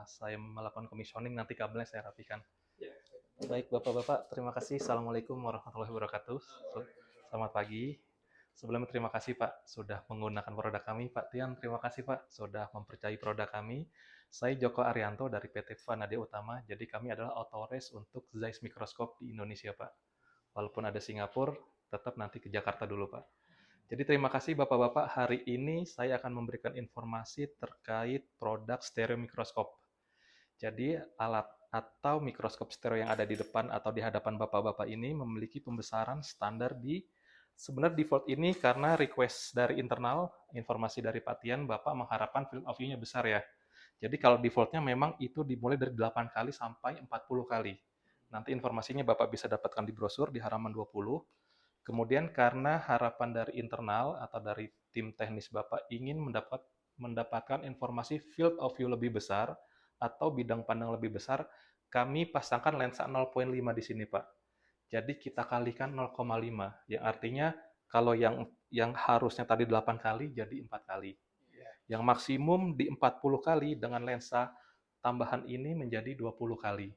saya melakukan commissioning, nanti kabelnya saya rapikan. Baik, Bapak-Bapak, terima kasih. Assalamualaikum warahmatullahi wabarakatuh. Selamat pagi. Sebelumnya terima kasih Pak sudah menggunakan produk kami. Pak Tian, terima kasih Pak sudah mempercayai produk kami. Saya Joko Arianto dari PT Vanadia Utama. Jadi kami adalah authorized untuk Zeiss Microscope di Indonesia Pak. Walaupun ada Singapura, tetap nanti ke Jakarta dulu Pak. Jadi terima kasih Bapak-Bapak. Hari ini saya akan memberikan informasi terkait produk stereo mikroskop. Jadi alat atau mikroskop stereo yang ada di depan atau di hadapan Bapak-Bapak ini memiliki pembesaran standar di sebenarnya default ini karena request dari internal, informasi dari Pak Tian, Bapak mengharapkan field of view-nya besar ya. Jadi kalau defaultnya memang itu dimulai dari 8 kali sampai 40 kali. Nanti informasinya Bapak bisa dapatkan di brosur di halaman 20. Kemudian karena harapan dari internal atau dari tim teknis Bapak ingin mendapatkan informasi field of view lebih besar atau bidang pandang lebih besar, kami pasangkan lensa 0,5 di sini, Pak. Jadi kita kalikan 0,5, yang artinya kalau yang harusnya tadi 8 kali jadi 4 kali. Yang maksimum di 40 kali dengan lensa tambahan ini menjadi 20 kali.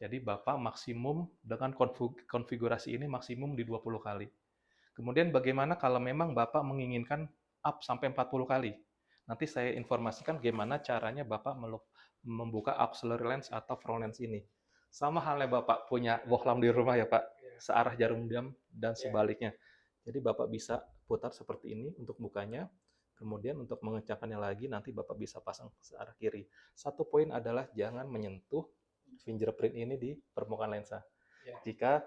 Jadi Bapak maksimum dengan konfigurasi ini maksimum di 20 kali. Kemudian bagaimana kalau memang Bapak menginginkan up sampai 40 kali? Nanti saya informasikan gimana caranya Bapak membuka auxiliary lens atau front lens ini. Sama halnya Bapak punya bohlam di rumah ya Pak, searah jarum jam dan sebaliknya. Jadi Bapak bisa putar seperti ini untuk bukanya. Kemudian untuk mengecahkannya lagi nanti Bapak bisa pasang searah kiri. Satu poin adalah jangan menyentuh fingerprint ini di permukaan lensa. Jika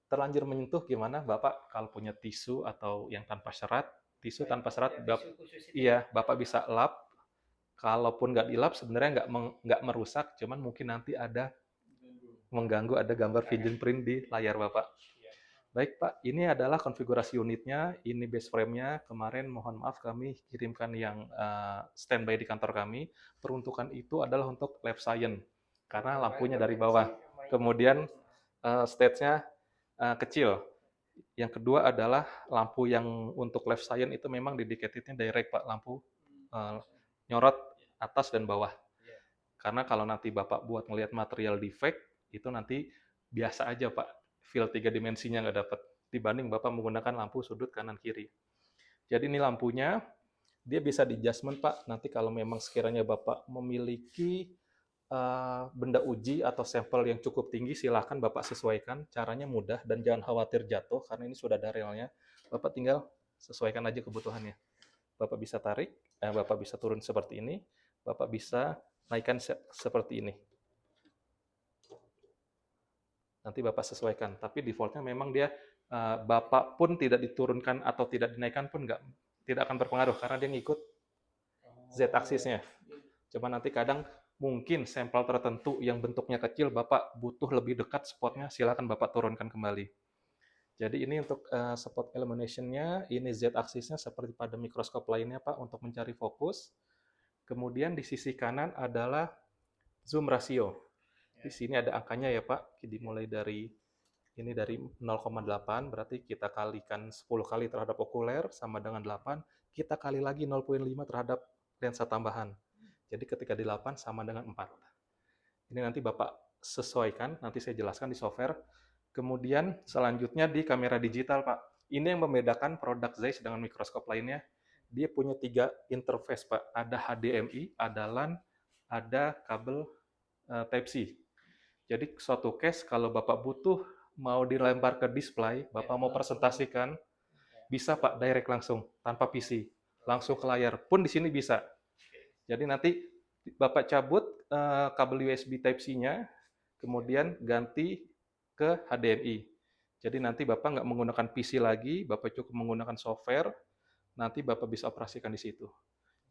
terlanjur menyentuh gimana Bapak kalau punya tisu atau yang tanpa serat, tisu tanpa serat, iya Bapak bisa lap. Kalaupun nggak dilap sebenarnya nggak merusak, cuman mungkin nanti ada mengganggu ada gambar fingerprint di layar Bapak. Baik Pak, ini adalah konfigurasi unitnya, ini base frame-nya. Kemarin mohon maaf kami kirimkan yang standby di kantor kami. Peruntukan itu adalah untuk lab science, karena lampunya dari bawah. Kemudian stage-nya kecil. Yang kedua adalah lampu yang untuk lab science itu memang dedicated-nya direct Pak, lampu nyorot atas dan bawah. Karena kalau nanti Bapak buat ngelihat material defect, itu nanti biasa aja Pak, feel 3 dimensinya nggak dapat. Dibanding Bapak menggunakan lampu sudut kanan kiri. Jadi ini lampunya, dia bisa di adjustment Pak. Nanti kalau memang sekiranya Bapak memiliki benda uji atau sampel yang cukup tinggi, silahkan Bapak sesuaikan. Caranya mudah dan jangan khawatir jatuh, karena ini sudah ada relnya. Bapak tinggal sesuaikan aja kebutuhannya. Bapak bisa tarik, Bapak bisa turun seperti ini, Bapak bisa naikkan seperti ini. Nanti Bapak sesuaikan. Tapi defaultnya memang dia Bapak pun tidak diturunkan atau tidak dinaikkan pun tidak akan berpengaruh karena dia ngikut z-axisnya. Cuma nanti kadang mungkin sampel tertentu yang bentuknya kecil Bapak butuh lebih dekat spotnya, silakan Bapak turunkan kembali. Jadi ini untuk spot illumination-nya, ini z-axisnya seperti pada mikroskop lainnya Pak untuk mencari fokus. Kemudian di sisi kanan adalah zoom ratio. Di sini ada angkanya ya Pak, dimulai dari ini dari 0,8, berarti kita kalikan 10 kali terhadap okuler sama dengan 8, kita kali lagi 0,5 terhadap lensa tambahan. Jadi ketika di 8 sama dengan 4. Ini nanti Bapak sesuaikan, nanti saya jelaskan di software. Kemudian selanjutnya di kamera digital Pak. Ini yang membedakan produk Zeiss dengan mikroskop lainnya. Dia punya 3 interface Pak. Ada HDMI, ada LAN, ada kabel Type-C. Jadi suatu case kalau Bapak butuh mau dilempar ke display, Bapak mau presentasikan, bisa Pak direct langsung tanpa PC, langsung ke layar pun di sini bisa. Jadi nanti Bapak cabut kabel USB Type-C-nya, kemudian ganti ke HDMI. Jadi nanti Bapak nggak menggunakan PC lagi, Bapak cukup menggunakan software, nanti Bapak bisa operasikan di situ.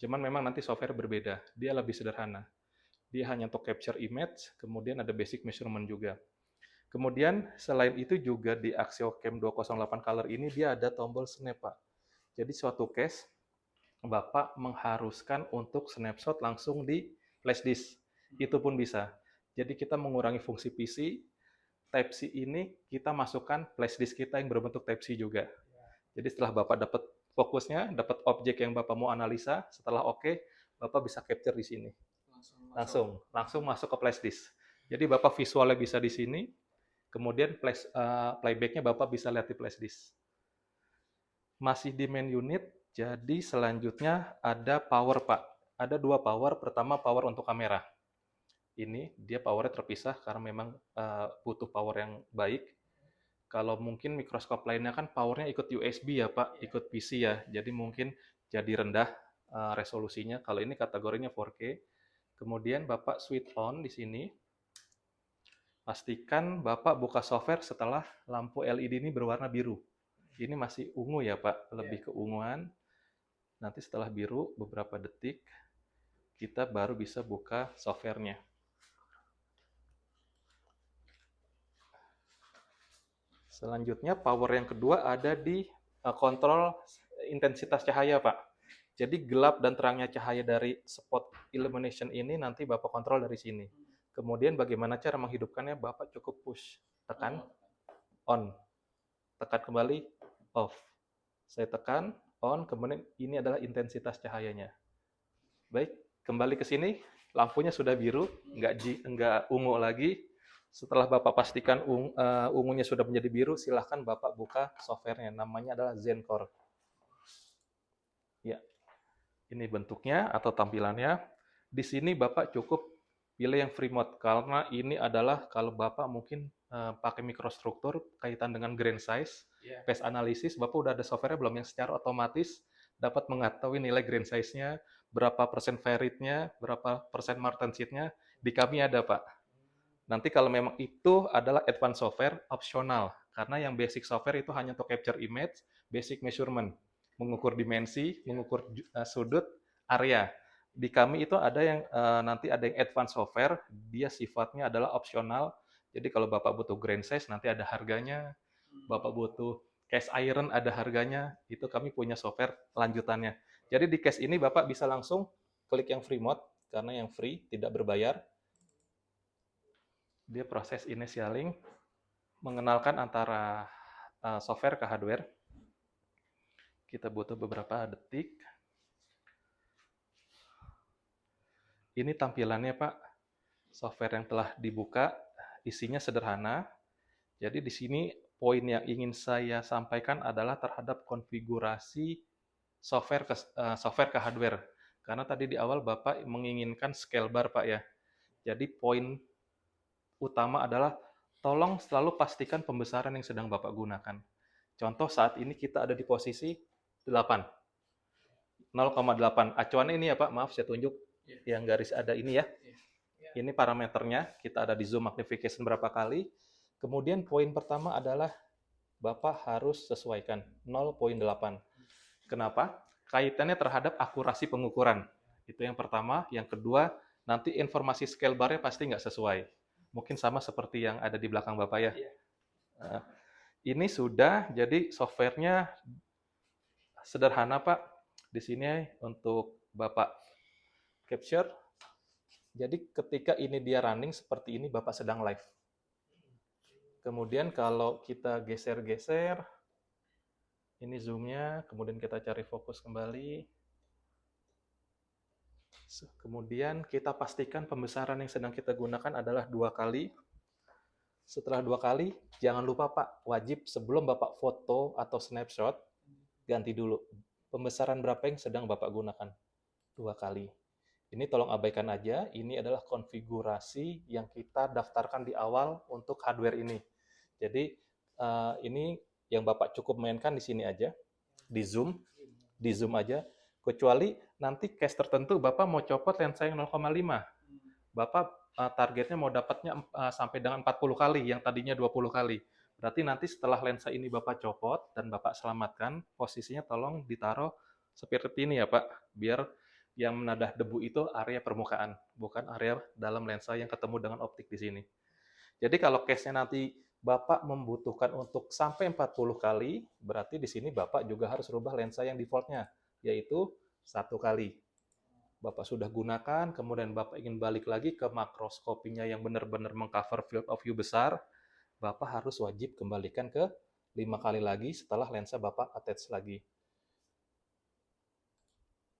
Cuman memang nanti software berbeda, dia lebih sederhana. Dia hanya untuk capture image, kemudian ada basic measurement juga. Kemudian selain itu juga di AxioCam 208 Color ini dia ada tombol snap Pak. Jadi suatu case Bapak mengharuskan untuk snapshot langsung di flash disk. Itu pun bisa. Jadi kita mengurangi fungsi PC, Type-C ini kita masukkan flash disk kita yang berbentuk Type-C juga. Jadi setelah Bapak dapat fokusnya, dapat objek yang Bapak mau analisa, setelah oke, Bapak bisa capture di sini. langsung masuk ke flash disk. Jadi Bapak visualnya bisa di sini, kemudian playbacknya Bapak bisa lihat di flash disk. Masih di main unit, jadi selanjutnya ada power Pak. Ada dua power, pertama power untuk kamera. Ini dia powernya terpisah karena memang butuh power yang baik. Kalau mungkin mikroskop lainnya kan powernya ikut USB ya Pak, ikut PC ya, jadi mungkin jadi rendah resolusinya. Kalau ini kategorinya 4K. Kemudian Bapak switch on di sini. Pastikan Bapak buka software setelah lampu LED ini berwarna biru. Ini masih ungu ya Pak, lebih keunguan. Nanti setelah biru beberapa detik, kita baru bisa buka softwarenya. Selanjutnya power yang kedua ada di kontrol intensitas cahaya Pak. Jadi gelap dan terangnya cahaya dari spot illumination ini nanti Bapak kontrol dari sini. Kemudian bagaimana cara menghidupkannya, Bapak cukup push, tekan on, tekan kembali off. Saya tekan on, kemudian ini adalah intensitas cahayanya. Baik, kembali ke sini, lampunya sudah biru, nggak ungu lagi. Setelah Bapak pastikan ungunya sudah menjadi biru, silahkan Bapak buka softwarenya, namanya adalah Zencore. Ya, ini bentuknya atau tampilannya. Di sini Bapak cukup pilih yang free mode, karena ini adalah kalau Bapak mungkin pakai mikrostruktur kaitan dengan grain size, phase analysis, Bapak udah ada software belum yang secara otomatis dapat mengetahui nilai grain size-nya, berapa persen variate-nya, berapa persen Marten sheet-nya, di kami ada Pak. Nanti kalau memang itu adalah advanced software, opsional, karena yang basic software itu hanya untuk capture image, basic measurement, mengukur dimensi, mengukur sudut, area. Di kami itu ada yang nanti ada yang advanced software, dia sifatnya adalah opsional. Jadi kalau Bapak butuh grain size nanti ada harganya. Bapak butuh cast iron ada harganya. Itu kami punya software lanjutannya. Jadi di case ini Bapak bisa langsung klik yang free mode karena yang free tidak berbayar. Dia proses initialing mengenalkan antara software ke hardware. Kita butuh beberapa detik. Ini tampilannya Pak, software yang telah dibuka, isinya sederhana. Jadi di sini poin yang ingin saya sampaikan adalah terhadap konfigurasi software ke hardware. Karena tadi di awal Bapak menginginkan scale bar Pak ya. Jadi poin utama adalah tolong selalu pastikan pembesaran yang sedang Bapak gunakan. Contoh saat ini kita ada di posisi 8. 0,8. Acuannya ini ya Pak, maaf saya tunjuk yang garis ada ini ya. Ini parameternya, kita ada di zoom magnification berapa kali. Kemudian poin pertama adalah Bapak harus sesuaikan 0,8. Kenapa? Kaitannya terhadap akurasi pengukuran. Itu yang pertama. Yang kedua, nanti informasi scale bar-nya pasti nggak sesuai. Mungkin sama seperti yang ada di belakang Bapak ya. Ini sudah, jadi software-nya sederhana Pak. Di sini untuk Bapak capture. Jadi ketika ini dia running seperti ini, Bapak sedang live. Kemudian kalau kita geser-geser, ini zoom-nya, kemudian kita cari fokus kembali. Kemudian kita pastikan pembesaran yang sedang kita gunakan adalah 2 kali. Setelah 2 kali, jangan lupa Pak, wajib sebelum Bapak foto atau snapshot, ganti dulu. Pembesaran berapa yang sedang Bapak gunakan? 2 kali. Ini tolong abaikan aja, ini adalah konfigurasi yang kita daftarkan di awal untuk hardware ini. Jadi ini yang Bapak cukup mainkan di sini aja, di zoom aja, kecuali nanti case tertentu Bapak mau copot lensa yang 0,5. Bapak targetnya mau dapatnya sampai dengan 40 kali, yang tadinya 20 kali. Berarti nanti setelah lensa ini Bapak copot dan Bapak selamatkan, posisinya tolong ditaruh seperti ini ya Pak, biar yang menadah debu itu area permukaan, bukan area dalam lensa yang ketemu dengan optik di sini. Jadi kalau case-nya nanti Bapak membutuhkan untuk sampai 40 kali, berarti di sini Bapak juga harus rubah lensa yang default-nya, yaitu 1 kali. Bapak sudah gunakan, kemudian Bapak ingin balik lagi ke makroskopinya yang benar-benar mengcover field of view besar, Bapak harus wajib kembalikan ke 5 kali lagi setelah lensa Bapak attach lagi.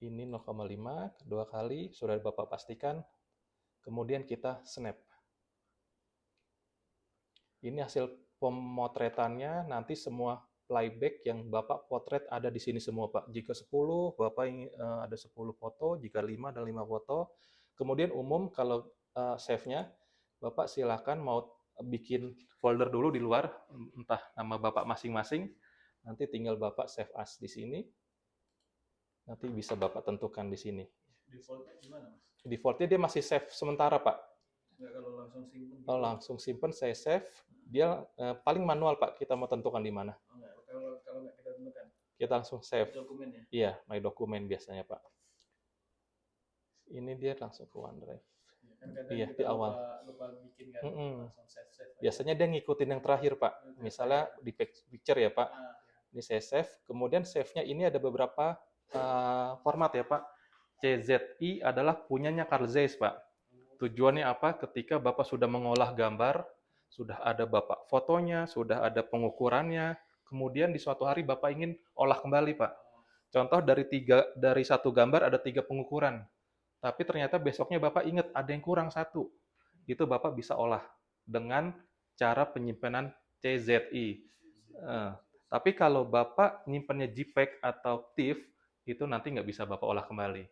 Ini 0,5, 2 kali, sudah Bapak pastikan. Kemudian kita snap. Ini hasil pemotretannya, nanti semua playback yang Bapak potret ada di sini semua, Pak. Jika 10, Bapak ingin ada 10 foto, jika 5 ada 5 foto. Kemudian umum kalau save-nya, Bapak silakan mau bikin folder dulu di luar, entah nama Bapak masing-masing, nanti tinggal Bapak save as di sini. Nanti bisa Bapak tentukan di sini. Defaultnya gimana, Mas? Defaultnya dia masih save sementara, Pak. Nggak kalau langsung simpen gitu? Oh, langsung simpen, saya save. Dia paling manual, Pak. Kita mau tentukan di mana. Oh, enggak. Kalau nggak kita tentukan? Kita langsung save. Dokumen ya? Iya, my dokumen biasanya, Pak. Ini dia langsung ke OneDrive. Ya, kan kadang Iya, kita di awal. lupa bikin kan, langsung save. Biasanya dia ngikutin yang terakhir, Pak. Misalnya di picture ya, Pak. Ini saya save. Kemudian save-nya ini ada beberapa format ya, Pak. CZI adalah punyanya Carl Zeiss, Pak. Tujuannya apa? Ketika Bapak sudah mengolah gambar, sudah ada Bapak fotonya, sudah ada pengukurannya, kemudian di suatu hari Bapak ingin olah kembali, Pak. Contoh dari satu gambar ada 3 pengukuran, tapi ternyata besoknya Bapak ingat ada yang kurang satu. Itu Bapak bisa olah dengan cara penyimpanan CZI. Tapi kalau Bapak nyimpannya JPEG atau TIFF, itu nanti nggak bisa Bapak olah kembali.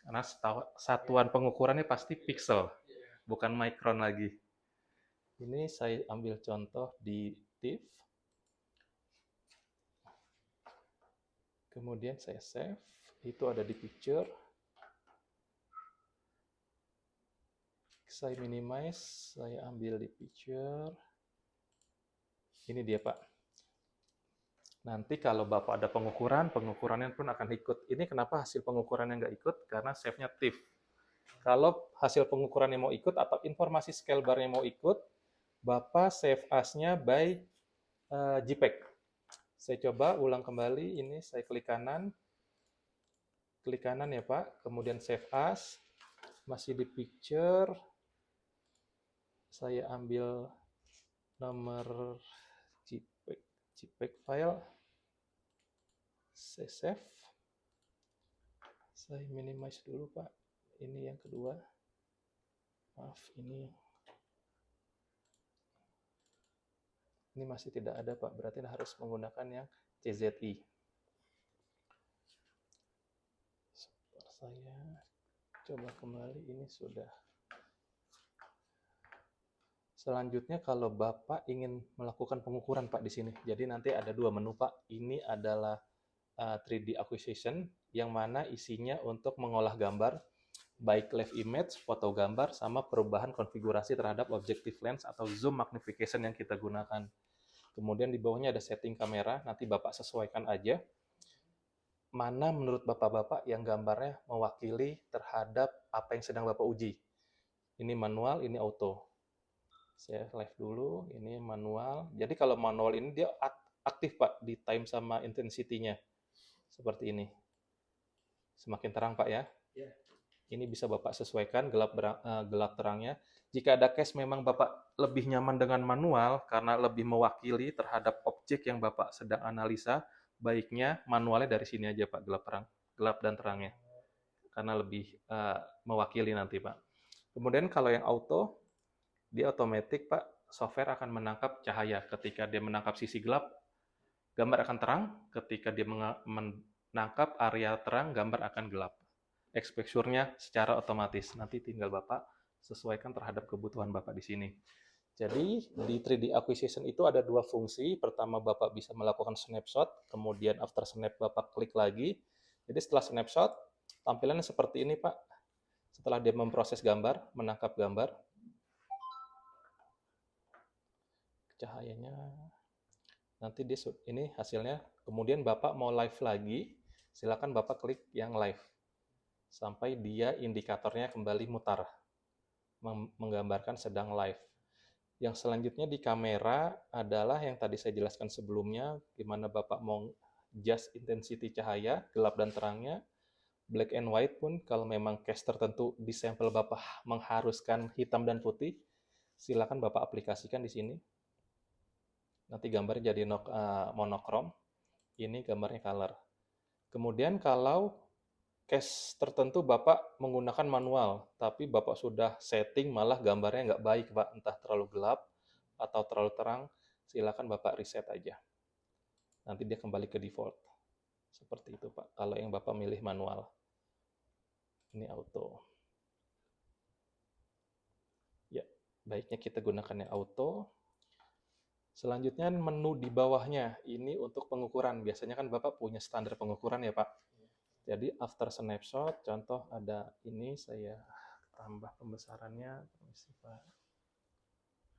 Karena satuan pengukurannya pasti pixel, bukan micron lagi. Ini saya ambil contoh di TIFF. Kemudian saya save. Itu ada di picture. Saya minimize, saya ambil di picture. Ini dia, Pak. Nanti kalau Bapak ada pengukurannya pun akan ikut. Ini kenapa hasil pengukurannya nggak ikut? Karena save-nya TIFF. Kalau hasil pengukurannya mau ikut atau informasi scale bar-nya mau ikut, Bapak save as-nya by JPEG. Saya coba ulang kembali. Ini saya klik kanan ya, Pak. Kemudian save as. Masih di picture. Saya ambil nomor JPEG file. Saya save. Saya minimize dulu, Pak. Ini yang kedua. Maaf, ini masih tidak ada, Pak. Berarti harus menggunakan yang CZI. Saya coba kembali, ini sudah. Selanjutnya kalau Bapak ingin melakukan pengukuran, Pak, di sini. Jadi nanti ada 2 menu, Pak. Ini adalah 3D acquisition, yang mana isinya untuk mengolah gambar, baik live image, foto gambar, sama perubahan konfigurasi terhadap objective lens atau zoom magnification yang kita gunakan. Kemudian di bawahnya ada setting kamera, nanti Bapak sesuaikan aja mana menurut Bapak-Bapak yang gambarnya mewakili terhadap apa yang sedang Bapak uji. Ini manual, ini auto. Saya live dulu, ini manual. Jadi kalau manual ini dia aktif, Pak, di time sama intensity-nya. Seperti ini. Semakin terang, Pak, ya. Ini bisa Bapak sesuaikan gelap terangnya. Jika ada case memang Bapak lebih nyaman dengan manual karena lebih mewakili terhadap objek yang Bapak sedang analisa, baiknya manualnya dari sini aja, Pak, gelap dan terangnya. Karena lebih mewakili nanti, Pak. Kemudian kalau yang auto, dia otomatis, Pak, software akan menangkap cahaya. Ketika dia menangkap sisi gelap, gambar akan terang. Ketika dia menangkap area terang, gambar akan gelap. Exposure-nya secara otomatis. Nanti tinggal Bapak sesuaikan terhadap kebutuhan Bapak di sini. Jadi di 3D acquisition itu ada 2 fungsi. Pertama, Bapak bisa melakukan snapshot, kemudian after snap Bapak klik lagi. Jadi setelah snapshot, tampilannya seperti ini, Pak. Setelah dia memproses gambar, menangkap gambar, cahayanya nanti ini hasilnya. Kemudian Bapak mau live lagi, silakan Bapak klik yang live sampai dia indikatornya kembali mutar, menggambarkan sedang live. Yang selanjutnya di kamera adalah yang tadi saya jelaskan sebelumnya, di mana Bapak mau adjust intensity cahaya, gelap dan terangnya, black and white pun kalau memang case tertentu di sampel Bapak mengharuskan hitam dan putih, silakan Bapak aplikasikan di sini. Nanti gambarnya jadi monokrom, ini gambarnya color. Kemudian kalau case tertentu Bapak menggunakan manual, tapi Bapak sudah setting malah gambarnya nggak baik Pak, entah terlalu gelap atau terlalu terang, silakan Bapak reset aja. Nanti dia kembali ke default. Seperti itu Pak, kalau yang Bapak milih manual. Ini auto. Ya, baiknya kita gunakan yang auto. Selanjutnya menu di bawahnya, ini untuk pengukuran. Biasanya kan Bapak punya standar pengukuran ya Pak. Jadi after snapshot, contoh ada ini, saya tambah pembesarannya, permisi Pak,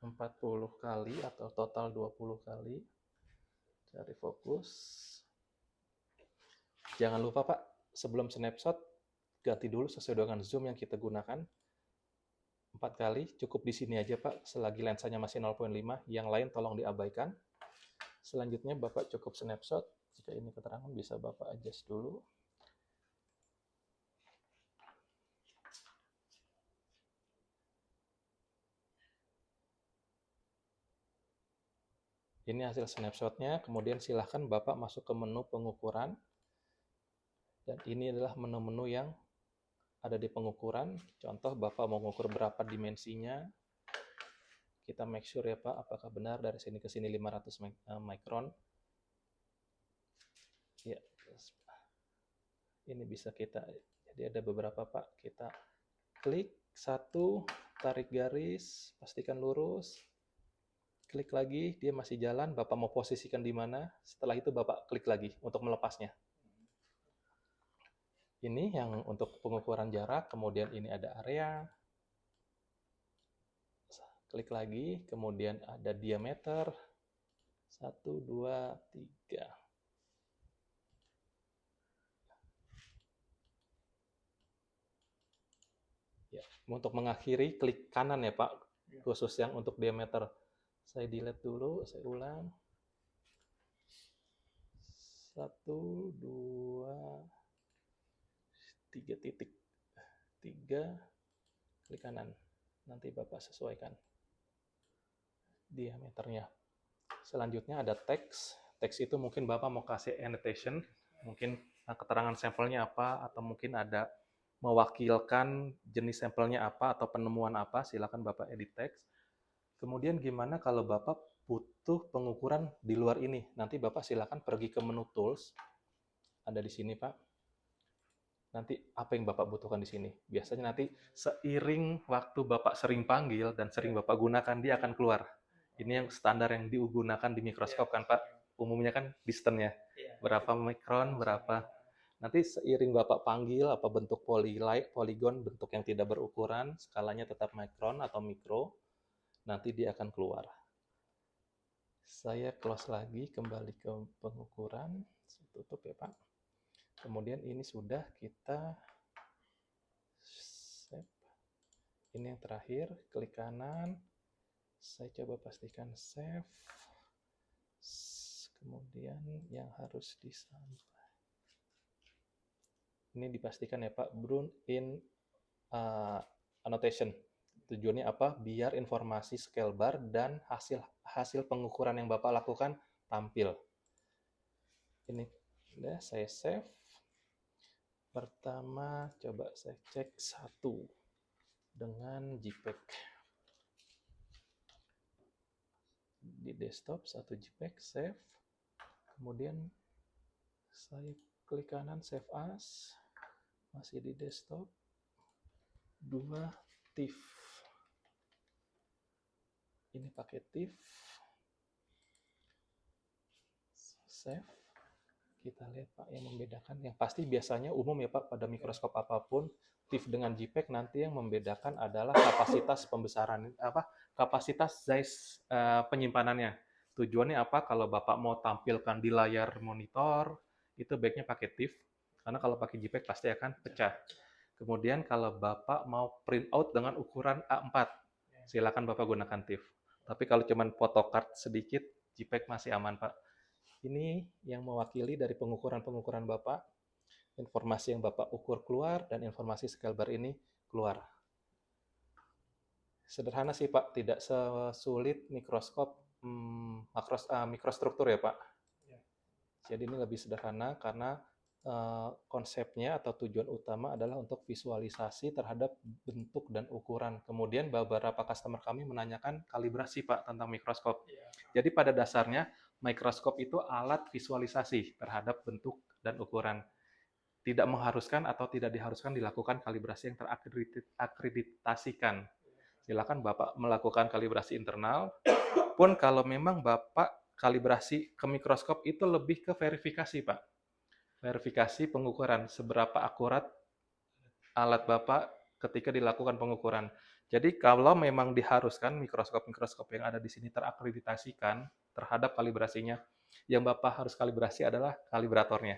40 kali atau total 20 kali. Cari fokus. Jangan lupa Pak, sebelum snapshot, ganti dulu sesuai dengan zoom yang kita gunakan. 4 kali, cukup di sini aja Pak, selagi lensanya masih 0.5, yang lain tolong diabaikan. Selanjutnya Bapak cukup snapshot, jika ini keterangan bisa Bapak adjust dulu. Ini hasil snapshotnya, kemudian silahkan Bapak masuk ke menu pengukuran. Dan ini adalah menu-menu yang ada di pengukuran. Contoh Bapak mau mengukur berapa dimensinya. Kita make sure ya Pak, apakah benar dari sini ke sini 500 micron. Ya, ini bisa kita, jadi ada beberapa Pak, kita klik satu, tarik garis, pastikan lurus, klik lagi, dia masih jalan, Bapak mau posisikan di mana, setelah itu Bapak klik lagi untuk melepasnya. Ini yang untuk pengukuran jarak, kemudian ini ada area, klik lagi, kemudian ada diameter, 1, 2, 3. Ya, untuk mengakhiri, klik kanan ya Pak, khusus yang untuk diameter. Saya delete dulu, saya ulang. 1, 2, 3 titik. 3, klik kanan. Nanti Bapak sesuaikan diameternya. Selanjutnya ada teks. Teks itu mungkin Bapak mau kasih annotation, mungkin keterangan sampelnya apa, atau mungkin ada mewakilkan jenis sampelnya apa atau penemuan apa, silakan Bapak edit teks. Kemudian gimana kalau Bapak butuh pengukuran di luar ini? Nanti Bapak silakan pergi ke menu tools. Ada di sini, Pak. Nanti apa yang Bapak butuhkan di sini? Biasanya nanti seiring waktu Bapak sering panggil dan sering Bapak gunakan, dia akan keluar. Ini yang standar yang digunakan di mikroskop kan, Pak? Umumnya kan distance-nya. Berapa mikron, berapa. Nanti seiring Bapak panggil, apa bentuk poligon, bentuk yang tidak berukuran, skalanya tetap mikron atau mikro, nanti dia akan keluar. Saya close lagi, kembali ke pengukuran. Saya tutup ya Pak. Kemudian ini sudah kita save. Ini yang terakhir, klik kanan. Saya coba pastikan save. Kemudian yang harus disampai. Ini dipastikan ya Pak, Brun in annotation. Tujuannya apa? Biar informasi scale bar dan hasil pengukuran yang Bapak lakukan tampil. Ini udah saya save. Pertama coba saya cek 1 dengan JPEG. Di desktop 1 JPEG save. Kemudian saya klik kanan save as. Masih di desktop. 2 TIFF. Ini pakai TIFF. Save. Kita lihat Pak yang membedakan. Yang pasti biasanya umum ya Pak pada mikroskop apapun, TIFF dengan JPEG nanti yang membedakan adalah kapasitas pembesaran, kapasitas size penyimpanannya. Tujuannya apa? Kalau Bapak mau tampilkan di layar monitor, itu baiknya pakai TIFF. Karena kalau pakai JPEG pasti akan pecah. Kemudian kalau Bapak mau print out dengan ukuran A4, silakan Bapak gunakan TIFF. Tapi kalau cuma photocard sedikit, JPEG masih aman Pak. Ini yang mewakili dari pengukuran-pengukuran Bapak, informasi yang Bapak ukur keluar, dan informasi scale bar ini keluar. Sederhana sih Pak, tidak sesulit mikroskop mikrostruktur ya Pak. Jadi ini lebih sederhana karena konsepnya atau tujuan utama adalah untuk visualisasi terhadap bentuk dan ukuran. Kemudian beberapa customer kami menanyakan kalibrasi Pak tentang mikroskop. Jadi pada dasarnya mikroskop itu alat visualisasi terhadap bentuk dan ukuran. Tidak mengharuskan atau tidak diharuskan dilakukan kalibrasi yang terakreditasikan. Silakan Bapak melakukan kalibrasi internal. Pun kalau memang Bapak kalibrasi ke mikroskop itu lebih ke verifikasi Pak. Verifikasi pengukuran seberapa akurat alat Bapak ketika dilakukan pengukuran. Jadi kalau memang diharuskan mikroskop-mikroskop yang ada di sini terakreditasikan terhadap kalibrasinya, yang Bapak harus kalibrasi adalah kalibratornya.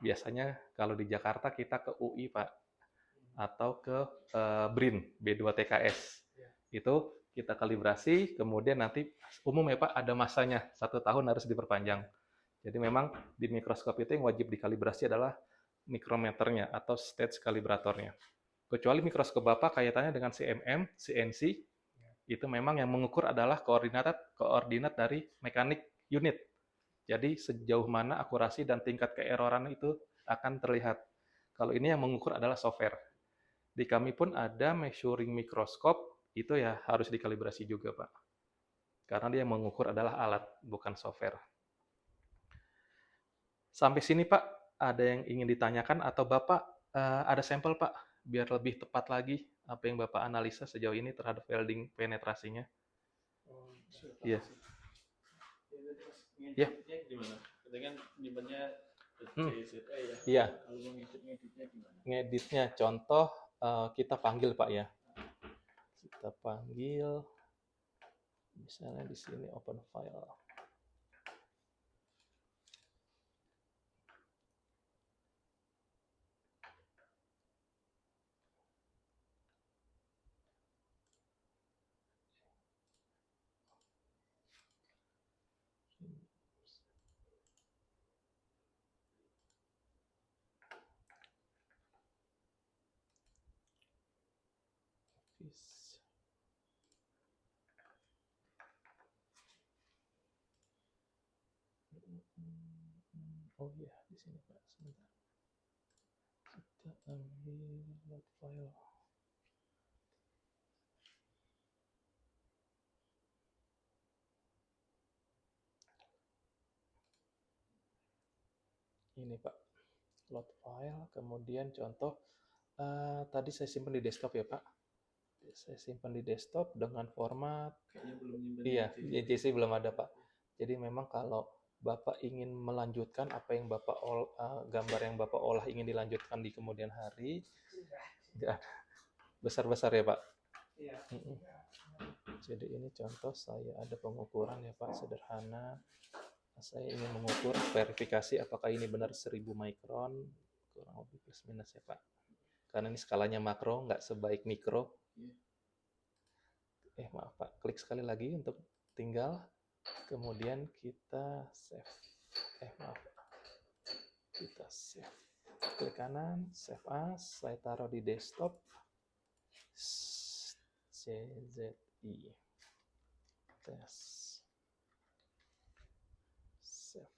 Biasanya kalau di Jakarta kita ke UI Pak, atau ke BRIN, B2TKS. Itu kita kalibrasi, kemudian nanti umum ya Pak, ada masanya, 1 tahun harus diperpanjang. Jadi memang di mikroskop itu yang wajib dikalibrasi adalah mikrometernya atau stage kalibratornya. Kecuali mikroskop Bapak kaitannya dengan CMM, CNC, itu memang yang mengukur adalah koordinat dari mekanik unit. Jadi sejauh mana akurasi dan tingkat keeroran itu akan terlihat. Kalau ini yang mengukur adalah software. Di kami pun ada measuring mikroskop, itu ya harus dikalibrasi juga Pak. Karena dia yang mengukur adalah alat, bukan software. Sampai sini Pak, ada yang ingin ditanyakan atau Bapak ada sampel Pak, biar lebih tepat lagi apa yang Bapak analisa sejauh ini terhadap welding penetrasinya? Iya. Iya. Ngeditnya gimana? Kita kan nyimpennya CZA ya. Iya. Kalau mau ngeditnya gimana? Ngeditnya contoh kita panggil Pak ya. Kita panggil misalnya di sini open file. Oh iya, di sini Pak, sebentar. Kita ambil load file. Ini Pak, load file, kemudian contoh, tadi saya simpan di desktop ya Pak. Saya simpan di desktop dengan format, iya, JC belum ada Pak. Jadi memang kalau Bapak ingin melanjutkan apa yang Bapak gambar yang Bapak olah ingin dilanjutkan di kemudian hari, besar-besar ya Pak. Iya. Jadi ini contoh saya ada pengukuran ya Pak, sederhana. Saya ingin mengukur verifikasi apakah ini benar 1000 mikron, kurang lebih plus minus ya Pak. Karena ini skalanya makro, nggak sebaik mikro. Maaf Pak, klik sekali lagi untuk tinggal. Kemudian kita save. Maaf. Kita save. Klik kanan, save as. Saya taruh di desktop. CZI. Tes. Save.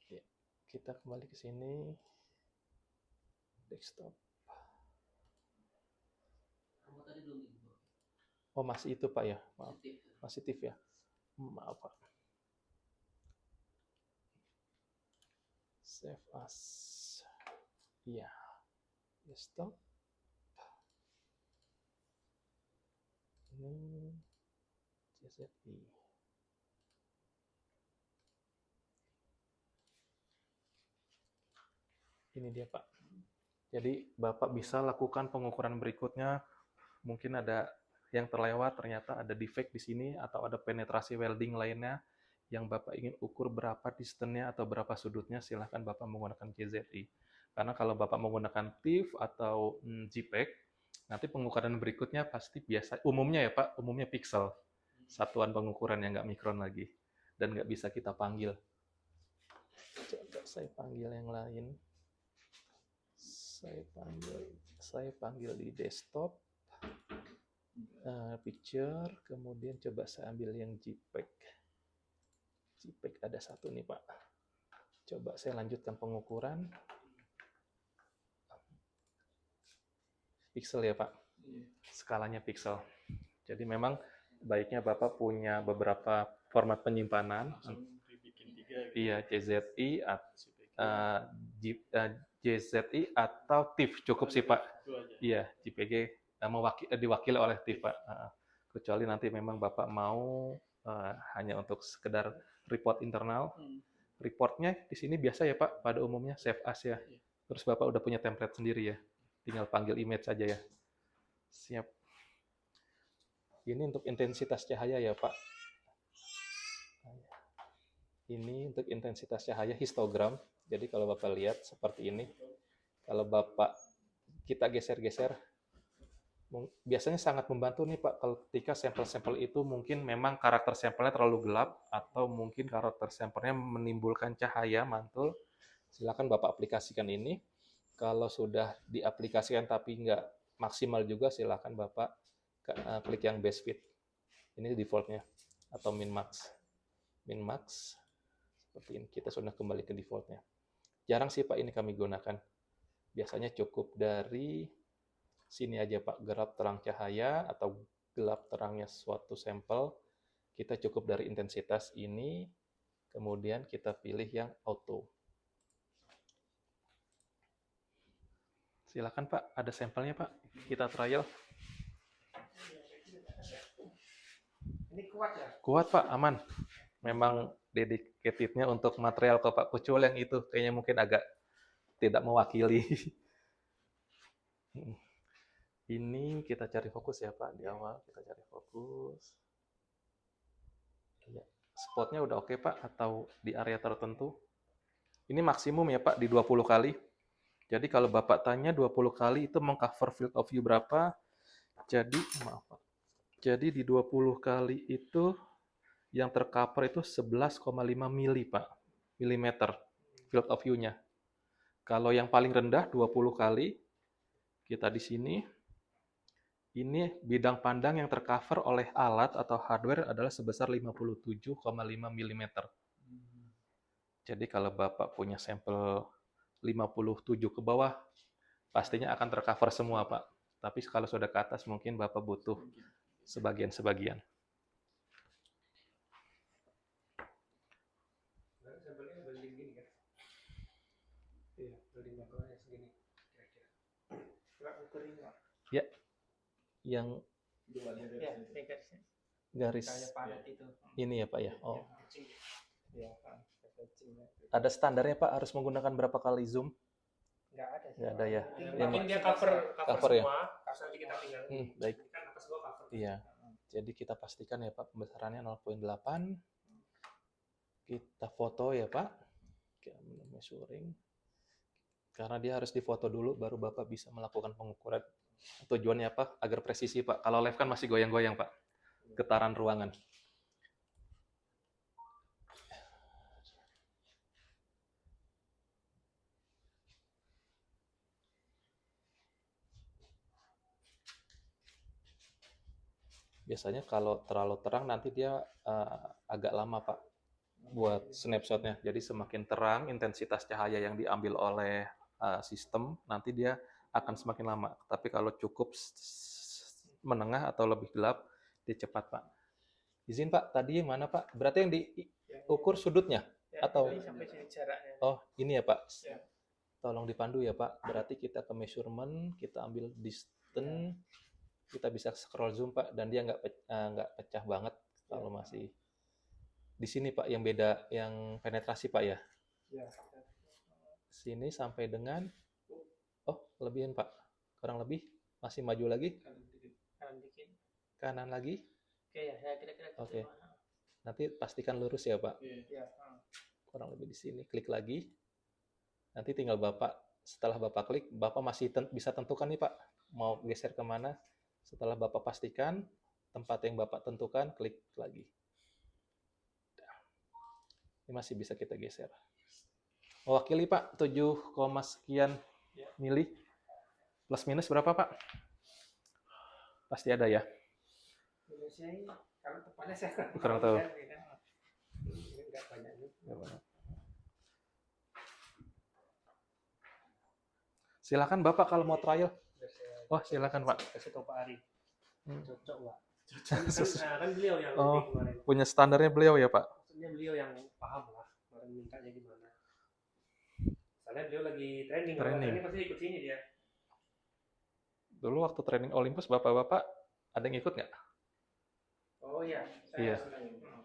Ya, kita kembali ke sini. Desktop. Oh, masih itu Pak ya? Maaf. Masih TIFF ya? Maaf Pak. Save as. Iya. Desktop. Ini CZI. Ini dia Pak. Jadi Bapak bisa lakukan pengukuran berikutnya. Mungkin ada yang terlewat, ternyata ada defect di sini atau ada penetrasi welding lainnya yang Bapak ingin ukur berapa distance-nya atau berapa sudutnya, silahkan Bapak menggunakan JZI. Karena kalau Bapak menggunakan TIFF atau JPEG, nanti pengukuran berikutnya pasti biasa, umumnya ya Pak, umumnya pixel. Satuan pengukuran yang nggak mikron lagi. Dan nggak bisa kita panggil. Coba saya panggil yang lain. Saya panggil di desktop. Picture, kemudian coba saya ambil yang JPEG. JPEG ada satu nih Pak. Coba saya lanjutkan pengukuran. Pixel ya Pak? Skalanya pixel. Jadi memang baiknya Bapak punya beberapa format penyimpanan. Langsung dibikin 3 gitu. Iya, JZI, JZI atau TIFF cukup sih Pak. Itu aja. Iya, JPG diwakili oleh TIFF Pak. Kecuali nanti memang Bapak mau hanya untuk sekedar report internal. Reportnya di sini biasa ya Pak, pada umumnya save as ya. Terus Bapak udah punya template sendiri ya. Tinggal panggil image saja ya. Siap. Ini untuk intensitas cahaya ya Pak. Ini untuk intensitas cahaya histogram. Jadi kalau Bapak lihat seperti ini. Kalau Bapak kita geser-geser, biasanya sangat membantu nih Pak ketika sampel-sampel itu mungkin memang karakter sampelnya terlalu gelap atau mungkin karakter sampelnya menimbulkan cahaya mantul. Silakan Bapak aplikasikan ini. Kalau sudah diaplikasikan tapi nggak maksimal juga, silakan Bapak klik yang best fit. Ini defaultnya atau min max. Min max seperti ini. Kita sudah kembali ke defaultnya. Jarang sih Pak ini kami gunakan. Biasanya cukup dari sini aja Pak, gelap terang cahaya atau gelap terangnya suatu sampel. Kita cukup dari intensitas ini, kemudian kita pilih yang auto. Silakan Pak, ada sampelnya Pak. Kita trial. Ini kuat ya? Kuat Pak, aman. Memang dedicated-nya untuk material Kopak Kucul yang itu kayaknya mungkin agak tidak mewakili. Ini kita cari fokus ya Pak, di awal kita cari fokus. Ya. Spotnya udah oke Pak, atau di area tertentu? Ini maksimum ya Pak, di 20 kali. Jadi kalau Bapak tanya 20 kali itu mengcover field of view berapa? Jadi, maaf Pak. Jadi di 20 kali itu yang tercover itu 11,5 mili Pak, milimeter field of view-nya. Kalau yang paling rendah 20 kali, kita di sini, ini bidang pandang yang tercover oleh alat atau hardware adalah sebesar 57,5 mm. Jadi kalau Bapak punya sampel 57 ke bawah, pastinya akan tercover semua Pak. Tapi kalau sudah ke atas mungkin Bapak butuh sebagian-sebagian. Sampelnya building gini kan? Iya, building batuannya segini kira-kira. Coba ukurin Pak. Ya, yang Ya, ini garisnya. garis Kayak padat itu. ini ya Pak ya. Oh, Iya, Pak. Kecilnya. ada standarnya Pak, harus menggunakan berapa kali zoom? Nggak ada. Nggak ada ya. Yang penting dia cover Cover ya? semua. Terus nanti kita tinggal. Baik. Kan atas gua cover. Iya. Jadi kita pastikan ya Pak, pembesarannya 0,8. Kita foto ya Pak. Measuring. Karena dia harus difoto dulu, baru Bapak bisa melakukan pengukuran. Tujuannya apa? Agar presisi Pak. Kalau live kan masih goyang-goyang Pak. Getaran ruangan. Biasanya kalau terlalu terang nanti dia agak lama Pak buat snapshotnya. Jadi semakin terang intensitas cahaya yang diambil oleh sistem, nanti dia akan semakin lama. Tapi kalau cukup menengah atau lebih gelap, dia cepat Pak. Izin Pak, tadi mana Pak? Berarti yang diukur sudutnya? Ya, atau ini sampai sini jaraknya. Oh, ini ya Pak? Ya. Tolong dipandu ya Pak. Berarti kita ke measurement, kita ambil distance, kita bisa scroll zoom Pak, dan dia nggak pecah banget kalau masih di sini Pak, yang beda yang penetrasi Pak ya. Ya. Sini sampai dengan lebihin Pak, kurang lebih masih maju lagi, Kanan dikit. kanan lagi. Oke ya, saya kira-kira gitu. Oke. Nanti pastikan lurus ya Pak. Ya. Kurang lebih di sini, klik lagi. Nanti tinggal Bapak, setelah Bapak klik, Bapak masih bisa tentukan nih Pak, mau geser kemana. Setelah Bapak pastikan tempat yang Bapak tentukan, klik lagi. Ini masih bisa kita geser. Mewakili Pak, 7, sekian mili. Plus minus berapa Pak? Pasti ada ya? Minusnya ini, kalau tepatnya saya kurang tahu. Ini nggak banyak. Silakan Bapak kalau mau trial. Biar saya Oh, silakan Pak. kasih tahu Pak Ari. Hmm. Cocok Pak. Kan beliau yang Oh, ini kemarin. punya standarnya beliau ya Pak? Maksudnya beliau yang paham lah kemarin mintanya gimana. Soalnya beliau lagi training. Kalau Training. training pasti ikut sini dia. Dulu waktu training Olympus Bapak-Bapak ada yang ikut nggak? Oh iya, Iya. saya senang.